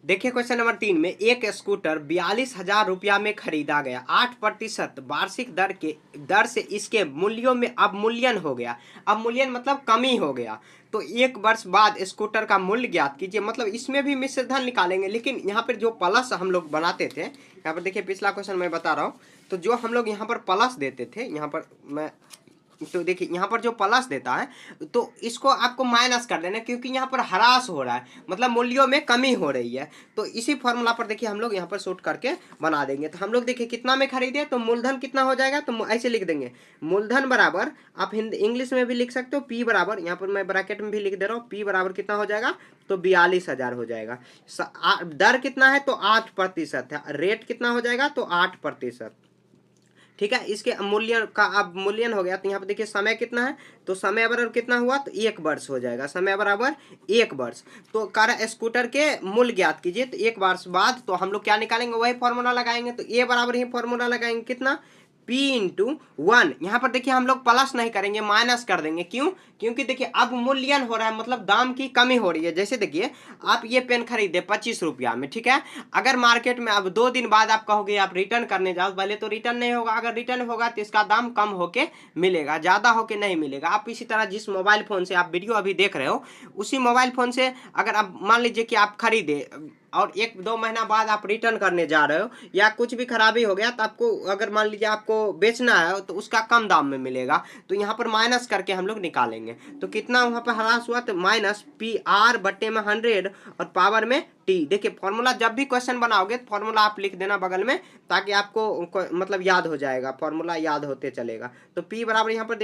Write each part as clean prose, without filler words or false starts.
देखिए question number 3 में एक स्कूटर 42,000 रुपया में खरीदा गया, 8% वार्षिक दर से इसके मूल्यों में अवमूल्यन हो गया। अवमूल्यन मतलब कमी हो गया। तो एक वर्ष बाद स्कूटर का मूल्य ज्ञात कीजिए। मतलब इसमें भी मिश्र धन निकालेंगे, लेकिन यहाँ पर जो प्लस हम लोग बनाते थे, यहाँ पर देखिए पिछला क्वेश्चन मैं बता रहा हूँ, तो जो हम लोग यहाँ पर प्लस देते थे, यहाँ पर मैं तो देखिए यहाँ पर जो प्लस देता है तो इसको आपको माइनस कर देना, क्योंकि यहाँ पर ह्रास हो रहा है, मतलब मूल्यों में कमी हो रही है। तो इसी फॉर्मूला पर देखिए हम लोग यहाँ पर शूट करके बना देंगे। तो हम लोग देखिए कितना में खरीदे, तो मूलधन कितना हो जाएगा, तो ऐसे लिख देंगे मूलधन बराबर, आप हिंदी इंग्लिश में भी लिख सकते हो, पी बराबर, यहाँ पर मैं ब्रैकेट में भी लिख दे रहा हूँ, पी बराबर कितना हो जाएगा, तो 42,000 हो जाएगा। दर कितना है, तो 8% है। रेट कितना हो जाएगा, तो 8%। ठीक है, इसके मूल्य का अब मूल्यन हो गया। तो यहाँ पे देखिए समय कितना है, तो समय बराबर कितना हुआ, तो 1 वर्ष हो जाएगा। समय बराबर 1 वर्ष। तो कह स्कूटर के मूल्य ज्ञात कीजिए। तो 1 वर्ष बाद तो हम लोग क्या निकालेंगे, वही फॉर्मूला लगाएंगे। तो ए बराबर ही फॉर्मूला लगाएंगे, कितना, P इंटू 1। यहाँ पर देखिए हम लोग प्लस नहीं करेंगे, माइनस कर देंगे। क्यों, क्योंकि देखिए अब मूल्यन हो रहा है, मतलब दाम की कमी हो रही है। जैसे देखिए आप ये पेन खरीदे 25 रुपया में, ठीक है, अगर मार्केट में अब 2 दिन बाद आप कहोगे आप रिटर्न करने जाओ, पहले तो रिटर्न नहीं होगा। अगर रिटर्न होगा तो इसका दाम कम होके मिलेगा, ज़्यादा होके नहीं मिलेगा। आप इसी तरह जिस मोबाइल फ़ोन से आप वीडियो अभी देख रहे हो, उसी मोबाइल फ़ोन से अगर आप मान लीजिए कि आप खरीदे और 1-2 महीना बाद आप रिटर्न करने जा रहे हो, या कुछ भी खराबी हो गया, तो आपको अगर मान लीजिए आपको बेचना है तो उसका कम दाम में मिलेगा। तो यहाँ पर माइनस करके हम लोग निकालेंगे। तो कितना वहाँ पर ह्रास हुआ, तो माइनस PR बटे में 100 और पावर में T। देखिए फॉर्मूला जब भी क्वेश्चन बनाओगे तो फॉर्मूला आप लिख देना बगल में, ताकि आपको मतलब याद हो जाएगा, फॉर्मूला याद होते चलेगा। तो P बराबर यहाँ पर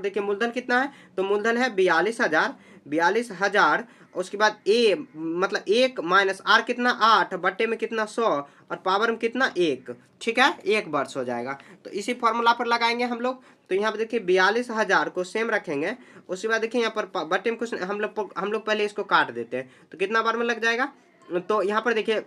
देखिए मूलधन कितना है, तो मूलधन है 42,000। उसके बाद ए मतलब 1 माइनस आर कितना 8 बटे में कितना 100 और पावर में कितना 1। ठीक है, 1 वर्ष हो जाएगा। तो इसी फॉर्मूला पर लगाएंगे हम लोग। तो यहाँ पर देखिए 42,000 को सेम रखेंगे। उसके बाद देखिए यहाँ पर बटे में कुछ हम लोग पहले इसको काट देते हैं, तो कितना बार में लग जाएगा। तो यहाँ पर देखिए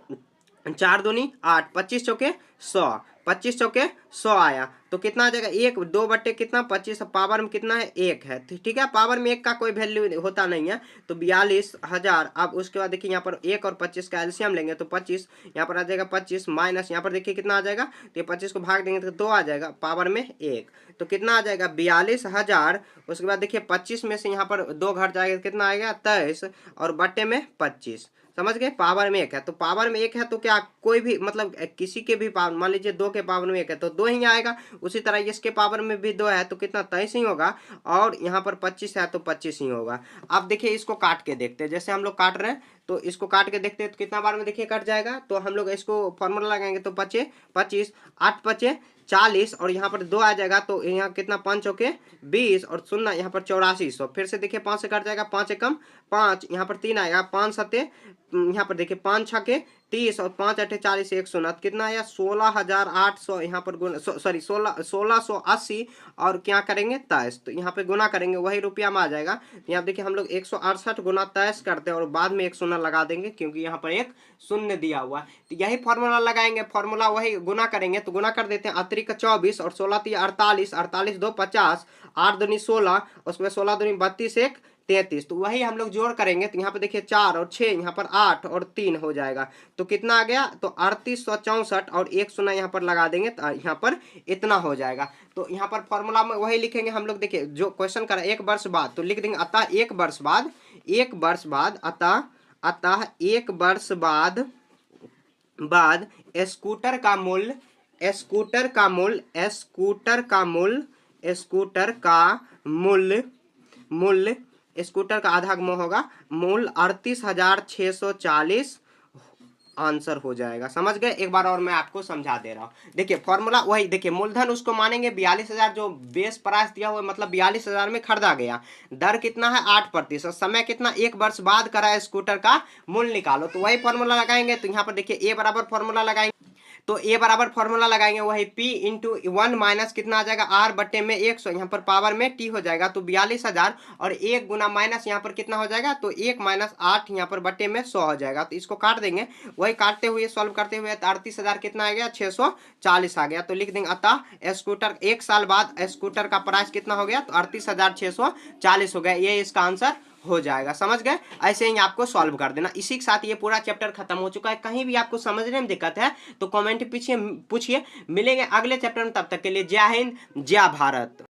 4 दूनी 8, 25 चौके 100, 25 चौके 100 आया। तो कितना आ जाएगा, 1 2 बटे कितना 25, पावर में कितना है 1 है। ठीक है, पावर में 1 का कोई वैल्यू होता नहीं है। तो 42,000। अब उसके बाद देखिए यहाँ पर 1 और 25 का एलसीएम लेंगे, तो 25 यहाँ पर आ जाएगा, 25 माइनस यहाँ पर देखिए कितना आ जाएगा, तो ये 25 को भाग देंगे तो 2 आ जाएगा, पावर में 1। तो कितना आ जाएगा 42,000। उसके बाद देखिए 25 में से यहाँ पर 2 घट जाएगा, कितना आएगा 23 और बटे में 25। समझ गए, पावर में 1 है। तो पावर में 1 है तो क्या कोई भी मतलब किसी के भी पावर, मान लीजिए 2 के पावर में 1 है तो 2 ही आएगा। उसी तरह इसके पावर में भी 2 है तो कितना 23 ही होगा, और यहाँ पर 25 है तो 25 ही होगा। अब देखिए इसको काट के देखते हैं, जैसे हम लोग काट रहे हैं तो इसको काट के देखते हैं तो कितना बार में देखिए कट जाएगा। तो हम लोग इसको फॉर्मूला लगाएंगे, तो 25 8 5 40 और यहाँ पर 2 आ जाएगा। तो यहाँ कितना 5 चौके 20 और 0 यहाँ पर 8400। फिर से देखिए 5 से कट जाएगा, 5 एकम 5, यहाँ पर 3 आएगा, 5 सत्ते यहाँ पर देखिए 5 छके 30 और 5 अठे 40 100 कितना आया 16,800। यहाँ पर गुना सॉरी 1680 और क्या करेंगे 23। तो यहाँ पे गुना करेंगे वही रुपया में आ जाएगा। तो यहाँ देखिए हम लोग 168 गुना 23 करते हैं और बाद में 1 शून्य लगा देंगे, क्योंकि यहाँ पर एक शून्य दिया हुआ है। तो यही फॉर्मूला लगाएंगे, फॉर्मूला वही गुना करेंगे। तो गुना कर देते हैं, अतिरिक्त 24 और 16 3 48, 48 2 50, 8 दूनी 16, उसमें 16 दूनी 32 1 33। तो वही हम लोग जोड़ करेंगे। तो यहाँ पे देखिए 4 और 6, यहाँ पर 8 और 3 हो जाएगा। तो कितना आ गया, तो 3864 और 1 शून्य यहाँ पर लगा देंगे तो यहाँ पर इतना हो जाएगा। तो यहाँ पर फॉर्मूला में वही लिखेंगे हम लोग। देखिए जो क्वेश्चन करा 1 वर्ष बाद, तो लिख देंगे अतः 1 वर्ष बाद, 1 वर्ष बाद अतः 1 वर्ष बाद स्कूटर का मूल्य स्कूटर का आधा गुना होगा, मूल 38,640 आंसर हो जाएगा। समझ गए, एक बार और मैं आपको समझा दे रहा हूँ। देखिए फॉर्मूला वही, देखिए मूलधन उसको मानेंगे 42,000 जो बेस प्राइस दिया हुआ, मतलब 42,000 में खरीदा गया। दर कितना है 8%, समय कितना 1 वर्ष बाद करा स्कूटर का मूल्य निकालो। तो वही फॉर्मूला लगाएंगे। तो यहाँ पर देखिए ए बराबर फॉर्मूला लगाएंगे, तो ए बराबर फॉर्मूला लगाएंगे वही P इंटू 1 माइनस कितना आ जाएगा R बटे में 100, यहाँ पर पावर में T हो जाएगा। तो 42,000 और 1 गुना माइनस यहाँ पर कितना हो जाएगा, तो 1 माइनस 8 यहाँ पर बटे में 100 हो जाएगा। तो इसको काट देंगे, वही काटते हुए सॉल्व करते हुए 38,000 कितना आ गया 640 आ गया। तो लिख देंगे अतः स्कूटर 1 साल बाद स्कूटर का प्राइस कितना हो गया, तो 38,640 हो गया। ये इसका आंसर हो जाएगा। समझ गए? ऐसे ही आपको सॉल्व कर देना। इसी के साथ ये पूरा चैप्टर खत्म हो चुका है। कहीं भी आपको समझने में दिक्कत है तो कमेंट पीछे पूछिए। मिलेंगे अगले चैप्टर में, तब तक के लिए जय हिंद, जय भारत।